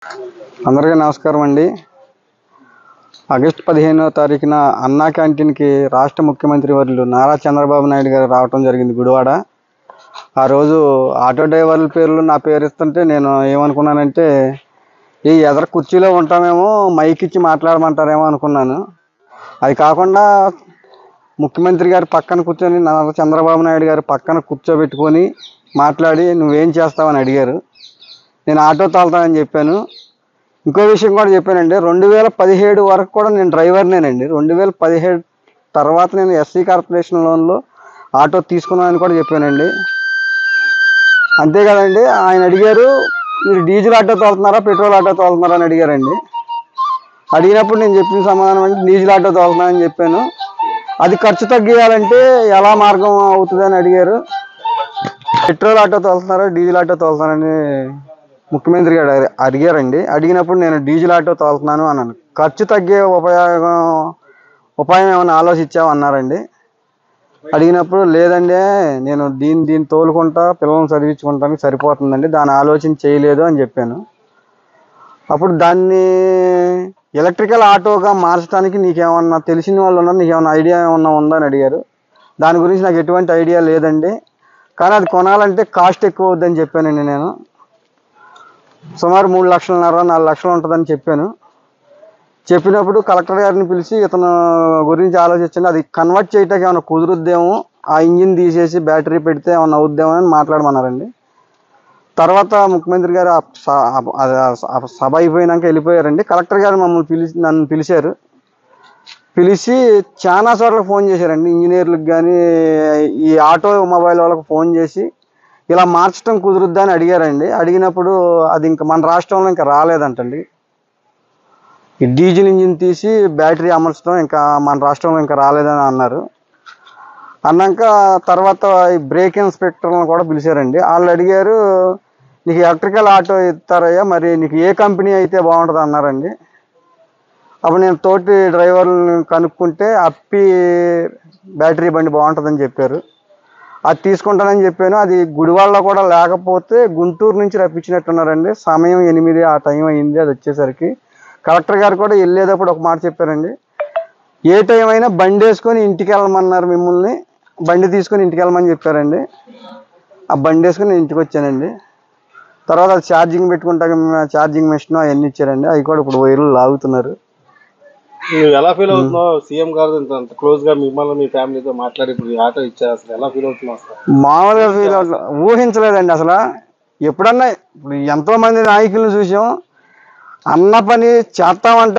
అందరికీ నమస్కారం అండి. ఆగస్టు 15వ తారీఖున అన్నా క్యాంటీన్కి రాష్ట్ర ముఖ్యమంత్రి వర్యులు నారా చంద్రబాబు నాయుడు గారు రావటం జరిగింది గుడివాడ. ఆ రోజు ఆటో డ్రైవర్ల పేర్లు నా పేరు ఇస్తుంటే నేను ఏమనుకున్నానంటే ఈ ఎదర కుర్చీలో ఉంటామేమో మైక్ ఇచ్చి మాట్లాడమంటారేమో అనుకున్నాను. అది కాకుండా ముఖ్యమంత్రి గారు పక్కన కూర్చొని నారా చంద్రబాబు నాయుడు గారు పక్కన కూర్చోబెట్టుకొని మాట్లాడి నువ్వేం చేస్తావని అడిగారు. నేను ఆటో తోలుతానని చెప్పాను. ఇంకో విషయం కూడా చెప్పానండి, 2017 వరకు కూడా నేను డ్రైవర్నేనండి. 2017 తర్వాత నేను ఎస్సీ కార్పొరేషన్ లోన్లో ఆటో తీసుకున్నానని కూడా చెప్పానండి. అంతే కదండి. ఆయన అడిగారు, మీరు డీజిల్ ఆటో తోలుతున్నారా పెట్రోల్ ఆటో తోలుతున్నారా అని అడిగారండి. అడిగినప్పుడు నేను చెప్పిన సమాధానం అంటే డీజిల్ ఆటో తోలుతున్నానని చెప్పాను. అది ఖర్చు తగ్గియాలంటే ఎలా మార్గం అవుతుంది అని అడిగారు. పెట్రోల్ ఆటో తోలుతున్నారా డీజిల్ ఆటో తోలుతున్నారని ముఖ్యమంత్రి గారు అడిగారండి. అడిగినప్పుడు నేను డీజిల్ ఆటో తోలుతున్నాను అన్నాను. ఖర్చు తగ్గే ఉపాయం ఏమైనా ఆలోచించావు అన్నారండి. అడిగినప్పుడు లేదండి, నేను దీన్ని తోలుకుంటా పిల్లల్ని చదివించుకుంటానికి సరిపోతుందండి, దాని ఆలోచన చేయలేదు అని చెప్పాను. అప్పుడు దాన్ని ఎలక్ట్రికల్ ఆటోగా మార్చడానికి నీకేమన్నా తెలిసిన వాళ్ళు ఉన్నారు, నీకేమన్నా ఐడియా ఏమన్నా ఉందా అని అడిగారు. దాని గురించి నాకు ఎటువంటి ఐడియా లేదండి, కానీ అది కొనాలంటే కాస్ట్ ఎక్కువ అవుద్దని చెప్పానండి. నేను సుమారు 3 లక్షలన్నర 4 లక్షలు ఉంటుందని చెప్పాను. చెప్పినప్పుడు కలెక్టర్ గారిని పిలిచి ఇతను గురించి ఆలోచించండి, అది కన్వర్ట్ చేయటానికి ఏమైనా కుదురుద్దేమో, ఆ ఇంజిన్ తీసేసి బ్యాటరీ పెడితే ఏమైనా అవుద్దేమో అని మాట్లాడమన్నారండి. తర్వాత ముఖ్యమంత్రి గారు సభ అయిపోయినాక వెళ్ళిపోయారండి. కలెక్టర్ గారు నన్ను పిలిచారు. పిలిచి చాలా చోట్ల ఫోన్ చేశారండి, ఇంజనీర్లకు కానీ ఈ ఆటో మొబైల్ వాళ్ళకి ఫోన్ చేసి ఇలా మార్చడం కుదురుద్దా అని అడిగారండి. అడిగినప్పుడు అది ఇంకా మన రాష్ట్రంలో ఇంకా రాలేదంటండి. ఈ డీజిల్ ఇంజిన్ తీసి బ్యాటరీ అమర్చడం ఇంకా మన రాష్ట్రంలో ఇంకా రాలేదని అన్నారు. అన్నాక తర్వాత ఈ బ్రేక్ ఇన్స్పెక్టర్లను కూడా పిలిచారండి. వాళ్ళు అడిగారు, నీకు ఎలక్ట్రికల్ ఆటో ఇస్తారయ్యా, మరి నీకు ఏ కంపెనీ అయితే బాగుంటుంది అన్నారండి. అప్పుడు నేను తోటి డ్రైవర్లను కనుక్కుంటే అప్పి బ్యాటరీ బండి బాగుంటుందని చెప్పారు. అది తీసుకుంటానని చెప్పాను. అది గుడివాడలో కూడా లేకపోతే గుంటూరు నుంచి రప్పించినట్టున్నారండి. సమయం 8 ఆ టైం అయింది. అది వచ్చేసరికి కలెక్టర్ గారు కూడా వెళ్ళేటప్పుడు ఒక మాట చెప్పారండి, ఏ టైం అయినా బండి వేసుకొని ఇంటికి వెళ్ళమన్నారు, మిమ్మల్ని బండి తీసుకొని ఇంటికి వెళ్ళమని చెప్పారండి. ఆ బండి వేసుకొని నేను ఇంటికి వచ్చానండి. తర్వాత అది ఛార్జింగ్ పెట్టుకుంటాక ఛార్జింగ్ మెషిన్ అవన్నీ ఇచ్చారండి. అవి కూడా ఇప్పుడు వైర్లు లాగుతున్నారు. ఎలా ఫీల్ అవుతున్నావు? సీఎం గారు అంత క్లోజ్ గా మిమ్మల్ని మీ ఫ్యామిలీతో మాట్లాడి ఇప్పుడు ఆటో ఇచ్చారు, అసలు ఎలా ఫీల్ అవుతున్నావు? మామూలుగా ఫీల్ అవుతున్నా, ఊహించలేదండి అసలు. ఎప్పుడన్నా ఇప్పుడు ఎంతో మంది నాయకులను చూసాం, అన్న పని చేస్తామంటే